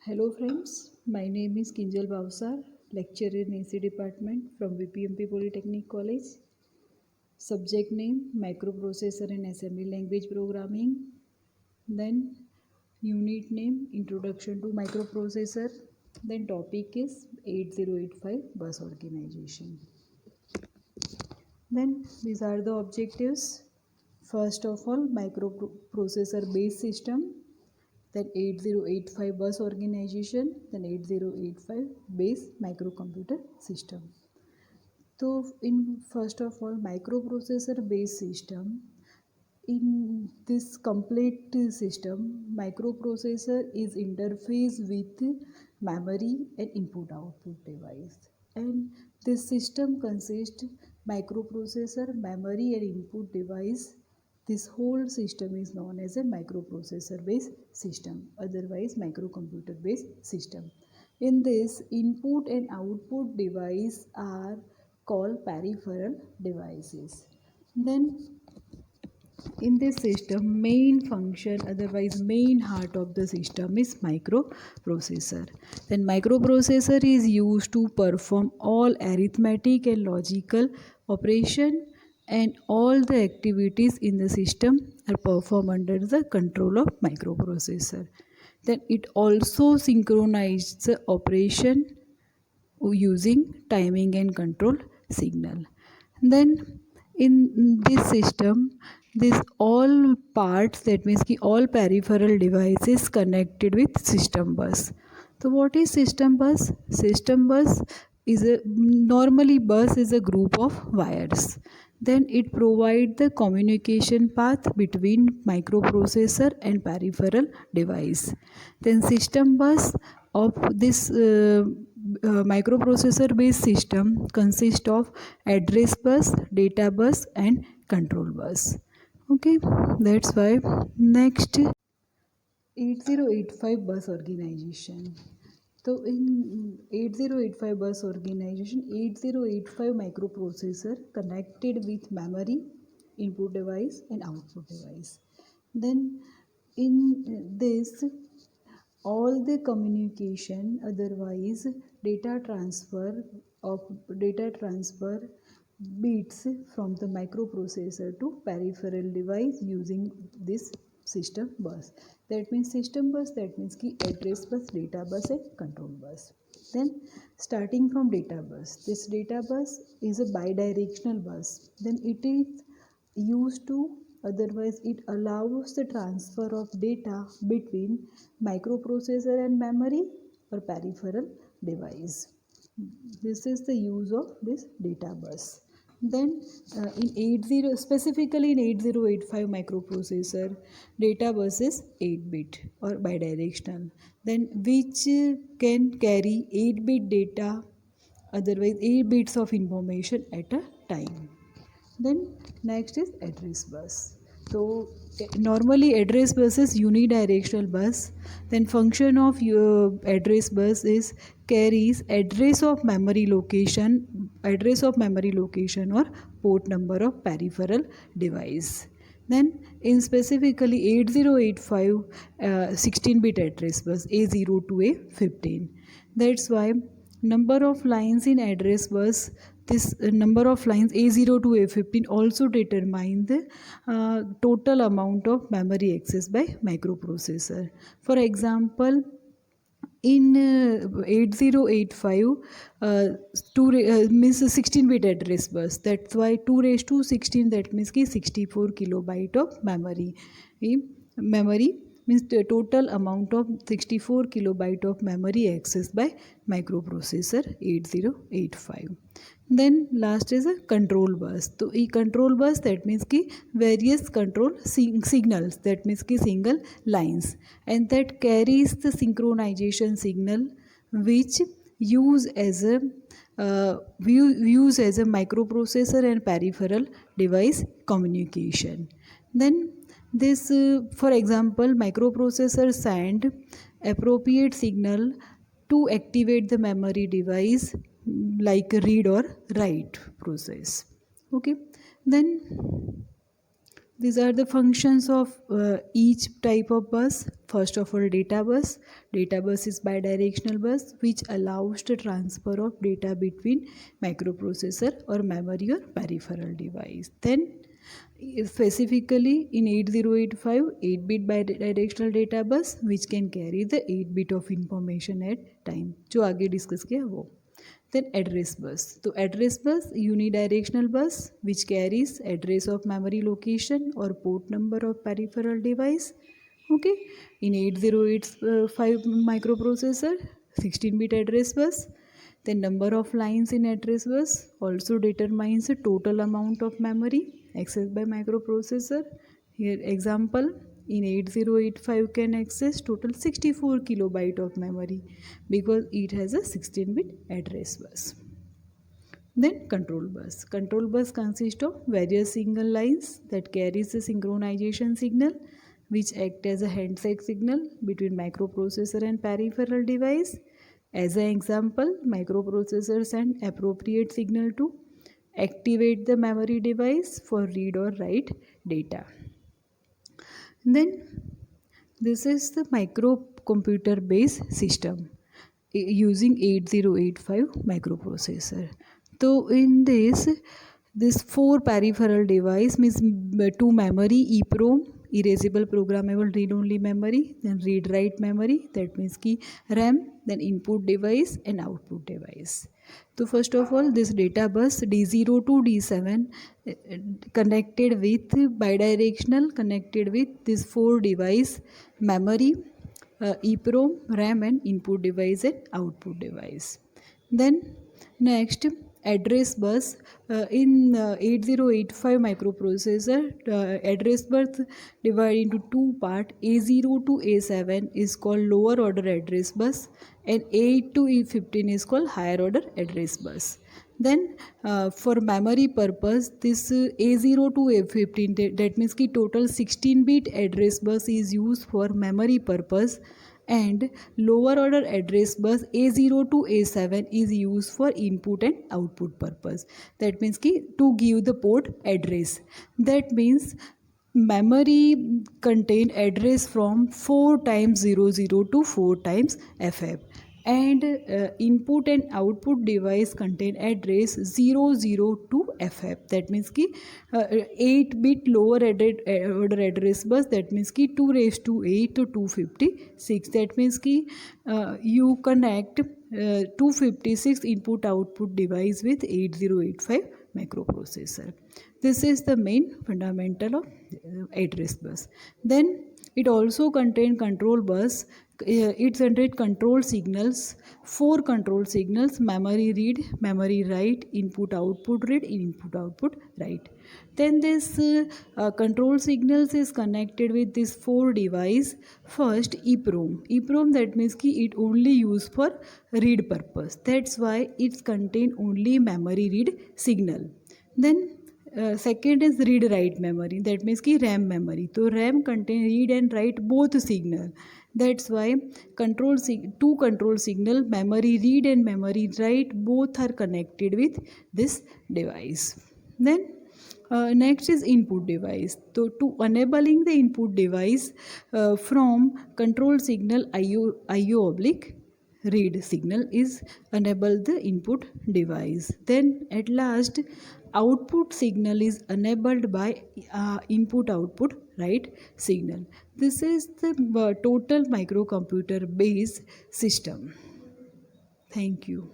Hello friends, my name is Kinjal Bavsar, lecturer in AC department from VPMP Polytechnic College. Subject name microprocessor and assembly language programming. Then unit name introduction to microprocessor. Then topic is 8085 bus organization. Then these are the objectives. First of all, microprocessor based system, then 8085 bus organization, then 8085 base microcomputer system. So in first of all, microprocessor based system, in this complete system, microprocessor is interface with memory and input output device, and this system consists microprocessor, memory and input device. This whole system is known as a microprocessor based system, otherwise microcomputer based system. In this, input and output device are called peripheral devices. Then in this system, main function, otherwise main heart of the system is microprocessor. Then microprocessor is used to perform all arithmetic and logical operation, and all the activities in the system are performed under the control of microprocessor. Then it also synchronizes the operation using timing and control signal. Then in this system, this all parts, that means ki all peripheral devices connected with system bus. So what is system bus? System bus is a normally bus is a group of wires. Then it provides the communication path between microprocessor and peripheral device. Then system bus of this microprocessor based system consists of address bus, data bus and control bus. Okay, that's why. Next, 8085 bus organization. So in 8085 bus organization, 8085 microprocessor connected with memory, input device and output device. Then in this, all the communication, otherwise data transfer bits from the microprocessor to peripheral device using this system bus. That means system bus, that means ki address bus, data bus and control bus. Then starting from data bus, this data bus is a bidirectional bus. Then it is used to, otherwise it allows the transfer of data between microprocessor and memory or peripheral device. This is the use of this data bus. Then specifically in 8085 microprocessor, data bus is 8-bit or bidirectional, then which can carry 8-bit data, otherwise 8 bits of information at a time. Then next is address bus. So normally address bus is unidirectional bus. Then function of your address bus is carries address of memory location or port number of peripheral device. Then in specifically 8085 16-bit address bus A0 to A15. That's why number of lines in address bus, this number of lines A0 to A15 also determine the total amount of memory access by microprocessor. For example, in 8085 means 16-bit address bus, that's why 2 raised to 16, that means ki 64 kilobyte of memory. Memory means the total amount of 64 kilobyte of memory accessed by microprocessor 8085. Then last is a control bus. So e control bus, that means ki various control signals, that means ki single lines, and that carries the synchronization signal which use as a microprocessor and peripheral device communication. Then this for example, microprocessor send appropriate signal to activate the memory device, like read or write process. Okay, then These are the functions of each type of bus. First of all, data bus. Data bus is bidirectional bus which allows the transfer of data between microprocessor or memory or peripheral device. Then specifically in 8085, 8-bit bidirectional data bus which can carry the 8-bit of information at time. जो आगे discuss किया वो. Then address bus. So address bus unidirectional bus which carries address of memory location or port number of peripheral device. Okay. In 8085 microprocessor, 16-bit address bus. The number of lines in address bus also determines the total amount of memory accessed by microprocessor. Here example, in 8085 can access total 64 kilobyte of memory because it has a 16-bit address bus. Then control bus. Control bus consists of various single lines that carries the synchronization signal which act as a handshake signal between microprocessor and peripheral device. As an example, microprocessor send appropriate signal to activate the memory device for read or write data. Then this is the microcomputer based system using 8085 microprocessor. So in this 4 peripheral device means 2 memory EEPROM, erasable programmable read only memory, then read write memory, that means ki RAM, then input device and output device. So first of all, this data bus D0 to D7 connected with bidirectional, connected with this 4 device memory, EEPROM, RAM and input device and output device. Then next address bus in 8085 microprocessor, address bus divided into 2 parts. A0 to A7 is called lower order address bus and A8 to E15 is called higher order address bus. Then for memory purpose, this A0 to A15, that means ki total 16-bit address bus is used for memory purpose, and lower order address bus A0 to A7 is used for input and output purpose. That means ki to give the port address. That means memory contain address from 4 times 00 to 4 times FF, and input and output device contain address 00 to FF. That means ki 8-bit lower order address bus, that means ki 2 raised to 8 to 256. That means ki you connect 256 input output device with 8085 microprocessor. This is the main fundamental of address bus. Then it also contain control bus. It generates control signals, 4 control signals: memory read, memory write, input output read, input output write. Then this control signals is connected with this 4 device. First EEPROM. EEPROM, that means ki it only used for read purpose. That's why it contain only memory read signal. Then second is read write memory, that means ki RAM memory. So RAM contain read and write both signal. That's why two control signal, memory read and memory write, both are connected with this device. Then next is input device. So to enabling the input device from control signal IO oblique read signal is enable the input device. Then at last output signal is enabled by input output write signal. This is the total microcomputer based system. Thank you.